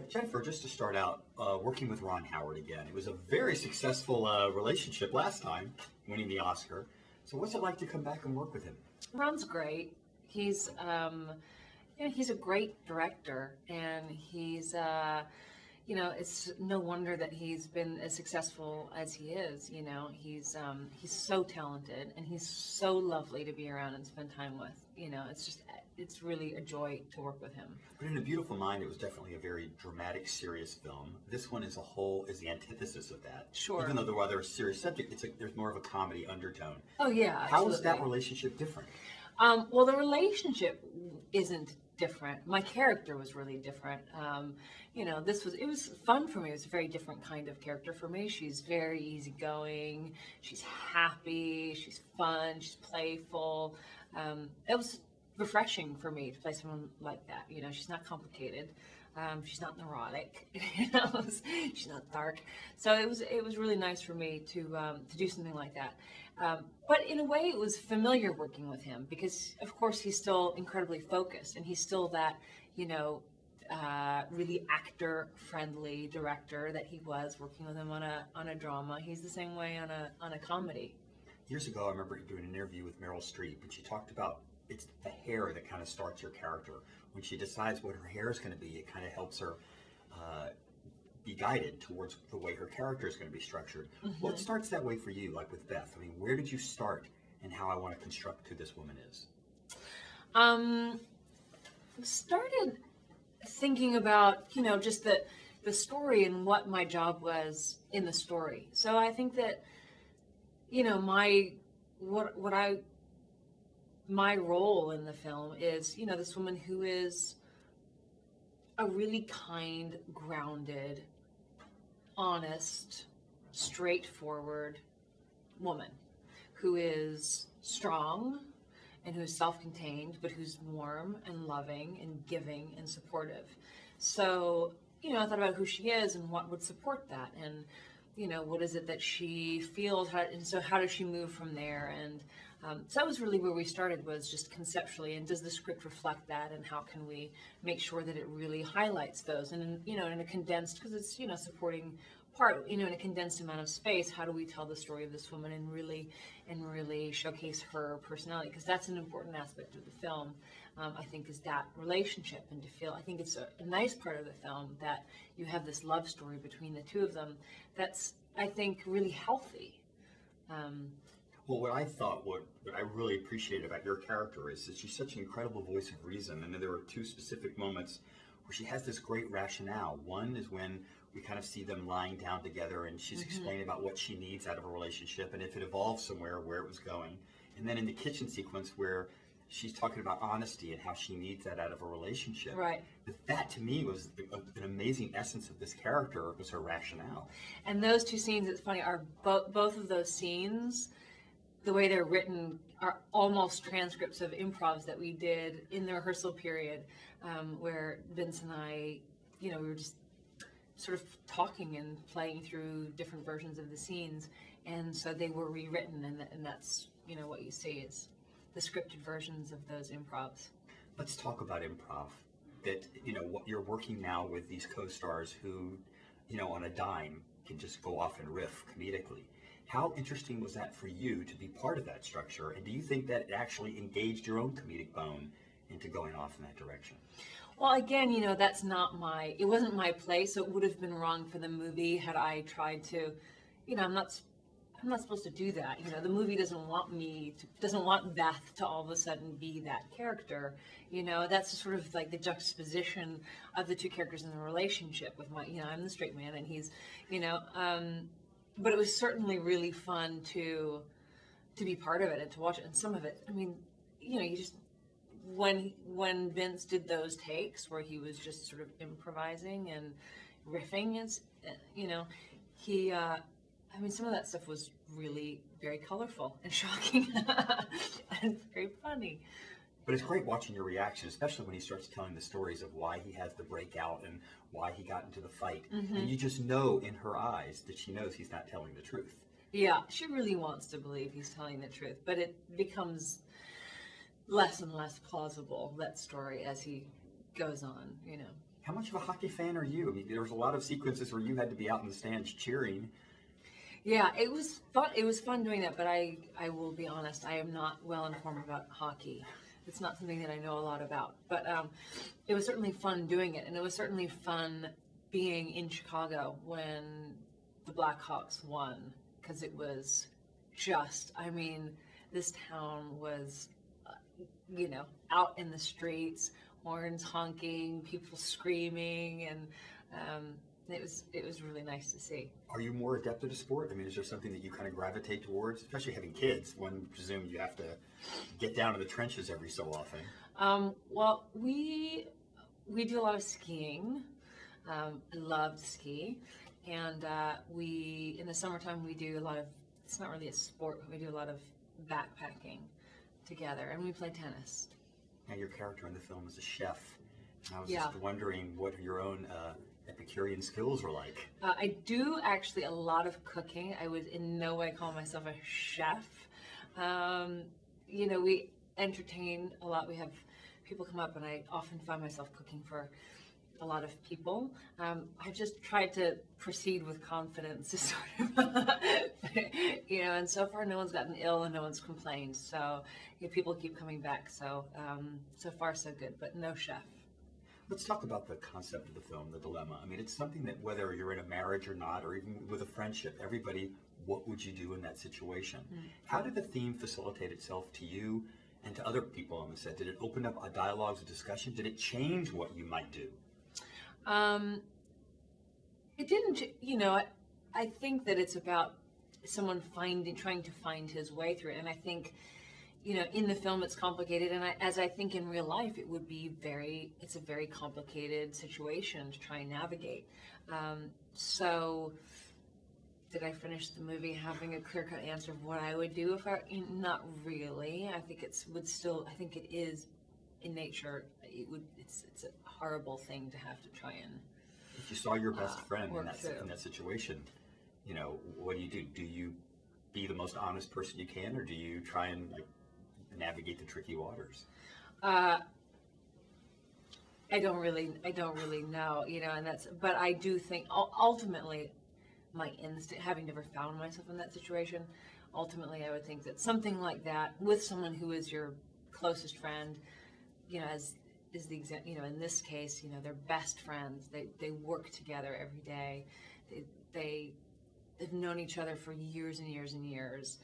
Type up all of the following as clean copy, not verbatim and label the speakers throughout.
Speaker 1: Jennifer, just to start out, working with Ron Howard again. It was a very successful relationship last time, winning the Oscar. So what's it like to come back and work with him?
Speaker 2: Ron's great. He's a great director, and it's no wonder that he's been as successful as he is. He's so talented, and he's so lovely to be around and spend time with. It's really a joy to work with him.
Speaker 1: But in A Beautiful Mind, it was definitely a very dramatic, serious film. This one as a whole is the antithesis of that.
Speaker 2: Sure.
Speaker 1: Even though there are serious subject, there's more of a comedy undertone.
Speaker 2: Oh yeah, absolutely.
Speaker 1: How is that relationship different?
Speaker 2: Well, the relationship isn't different. My character was really different. It was fun for me. It was a very different kind of character for me. She's very easygoing. She's happy. She's fun. She's playful. It was refreshing for me to play someone like that. She's not complicated. She's not neurotic. She's not dark. So it was really nice for me to do something like that. But in a way, it was familiar working with him because, of course, he's still incredibly focused, and he's still that really actor-friendly director that he was working with him on a drama. He's the same way on a comedy.
Speaker 1: Years ago, I remember doing an interview with Meryl Streep, and she talked about it's the hair that kind of starts your character. When she decides what her hair is going to be, it kind of helps her be guided towards the way her character is going to be structured.
Speaker 2: Mm-hmm.
Speaker 1: What starts that way for you, like with Beth? I mean, where did you start and how I want to construct who this woman is?
Speaker 2: Started thinking about, just the story and what my job was in the story. So I think that, my role in the film is, this woman who is a really kind, grounded, honest, straightforward woman who is strong and who's self-contained, but who's warm and loving and giving and supportive. So, I thought about who she is and what would support that, and, what is it that she feels, and so how does she move from there? And so that was really where we started, was just conceptually, and does the script reflect that, and how can we make sure that it really highlights those, and in a condensed, because it's supporting part, in a condensed amount of space, how do we tell the story of this woman and really showcase her personality? Because that's an important aspect of the film, I think, is that relationship, and to feel, I think it's a nice part of the film that you have this love story between the two of them that's, I think, really healthy.
Speaker 1: Well, what I really appreciate about your character is that she's such an incredible voice of reason, and there are two specific moments where she has this great rationale. One is when we kind of see them lying down together, and she's explaining about what she needs out of a relationship, and if it evolves somewhere, where it was going. And then in the kitchen sequence where she's talking about honesty and how she needs that out of a relationship.
Speaker 2: Right.
Speaker 1: That to me was an amazing essence of this character, was her rationale.
Speaker 2: And those two scenes, it's funny, are both of those scenes, the way they're written, are almost transcripts of improvs that we did in the rehearsal period, where Vince and I, we were just sort of talking and playing through different versions of the scenes, and so they were rewritten, and that's what you see is the scripted versions of those improvs.
Speaker 1: Let's talk about improv. That what you're working now with these co-stars who, on a dime can just go off and riff comedically. How interesting was that for you to be part of that structure? And do you think that it actually engaged your own comedic bone into going off in that direction?
Speaker 2: Well, again, that's not it wasn't my place, so it would have been wrong for the movie had I tried to, I'm not supposed to do that. The movie doesn't want Beth to all of a sudden be that character. That's sort of like the juxtaposition of the two characters in the relationship with I'm the straight man and he's, but it was certainly really fun to be part of it and to watch it. And some of it, I mean, you just, when Vince did those takes where he was just sort of improvising and riffing, some of that stuff was really very colorful and shocking and very funny.
Speaker 1: But it's great watching your reaction, especially when he starts telling the stories of why he has the breakout and why he got into the fight. Mm-hmm. And you just know in her eyes that she knows he's not telling the truth.
Speaker 2: Yeah, she really wants to believe he's telling the truth, but it becomes less and less plausible, that story, as he goes on,
Speaker 1: How much of a hockey fan are you? I mean, there was a lot of sequences where you had to be out in the stands cheering.
Speaker 2: Yeah, it was fun. It was fun doing that, but I will be honest, I am not well informed about hockey. It's not something that I know a lot about. But it was certainly fun doing it, and it was certainly fun being in Chicago when the Blackhawks won, because it was just, I mean, this town was, out in the streets, horns honking, people screaming, and it was really nice to see.
Speaker 1: Are you more adept at a sport? I mean, is there something that you kind of gravitate towards, especially having kids? One presumes you have to get down to the trenches every so often.
Speaker 2: Well, we do a lot of skiing. I love to ski, and we in the summertime we do a lot of. It's not really a sport, but we do a lot of backpacking together, and we play tennis.
Speaker 1: Now, your character in the film is a chef. I was
Speaker 2: Yeah.
Speaker 1: just wondering what your own Epicurean skills were like.
Speaker 2: I do actually a lot of cooking. I would in no way call myself a chef. We entertain a lot. We have people come up, and I often find myself cooking for a lot of people. I just tried to proceed with confidence, to sort of, and so far no one's gotten ill and no one's complained. So people keep coming back. So so far so good, but no chef.
Speaker 1: Let's talk about the concept of the film, the dilemma. I mean, it's something that whether you're in a marriage or not, or even with a friendship, everybody, what would you do in that situation? How did the theme facilitate itself to you and to other people on the set? Did it open up a dialogue, a discussion? Did it change what you might do?
Speaker 2: It didn't, I think that it's about someone trying to find his way through it. And I think, in the film it's complicated. And as I think in real life, it would be it's a very complicated situation to try and navigate. So did I finish the movie having a clear-cut answer of what I would do if not really. I think I think it is in nature, it's a horrible thing to have to try and.
Speaker 1: If you saw your best friend
Speaker 2: work
Speaker 1: in that situation, what do you do? Do you be the most honest person you can, or do you try and navigate the tricky waters?
Speaker 2: I don't really know, but I do think ultimately my instinct, having never found myself in that situation, ultimately I would think that something like that with someone who is your closest friend, as is the example, in this case, they're best friends. They work together every day. They've known each other for years and years and years.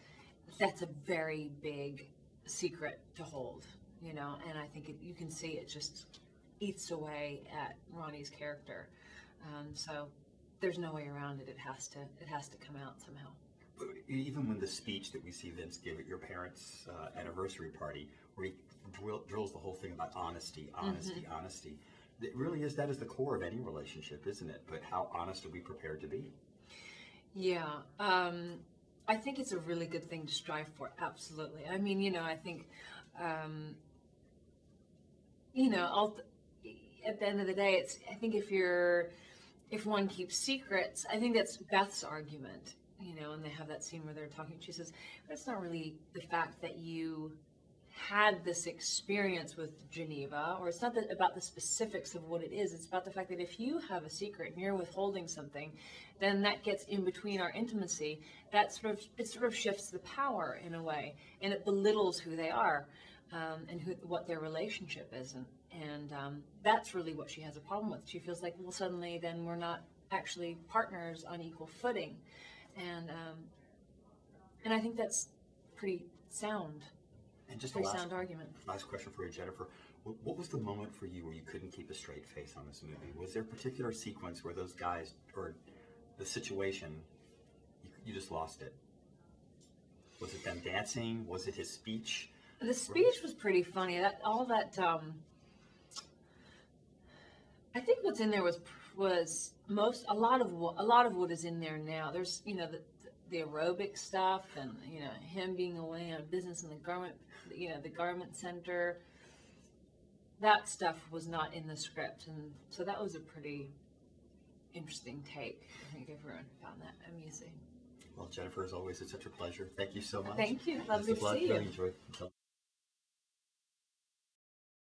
Speaker 2: That's a very big secret to hold, and I think you can see it just eats away at Ronnie's character. So there's no way around it. It has to come out somehow.
Speaker 1: Even when the speech that we see Vince give at your parents' anniversary party, where he drills the whole thing about honesty, honesty. It really is, that is the core of any relationship, isn't it? But how honest are we prepared to be?
Speaker 2: Yeah. I think it's a really good thing to strive for. Absolutely. I mean, I think, at the end of the day, I think if one keeps secrets, I think that's Beth's argument, and they have that scene where they're talking. She says, but it's not really the fact that you had this experience with Geneva, or it's not about the specifics of what it is. It's about the fact that if you have a secret and you're withholding something, then that gets in between our intimacy. That sort of shifts the power in a way, and it belittles who they are, and what their relationship is, and that's really what she has a problem with. She feels like, well, suddenly then we're not actually partners on equal footing, and I think that's pretty sound.
Speaker 1: And just
Speaker 2: pretty sound argument.
Speaker 1: Last question for you, Jennifer. What was the moment for you where you couldn't keep a straight face on this movie? Was there a particular sequence where those guys, or the situation, you just lost it? Was it them dancing? Was it his speech?
Speaker 2: The speech was pretty funny. I think what's in there was a lot of what is in there now. There's the aerobic stuff, and him being away on business in the garment center. That stuff was not in the script, and so that was a pretty interesting take. I think everyone found that amusing.
Speaker 1: Well, Jennifer, as always, it's such a pleasure. Thank you so much.
Speaker 2: Thank you. Lovely to see you.
Speaker 1: Enjoy.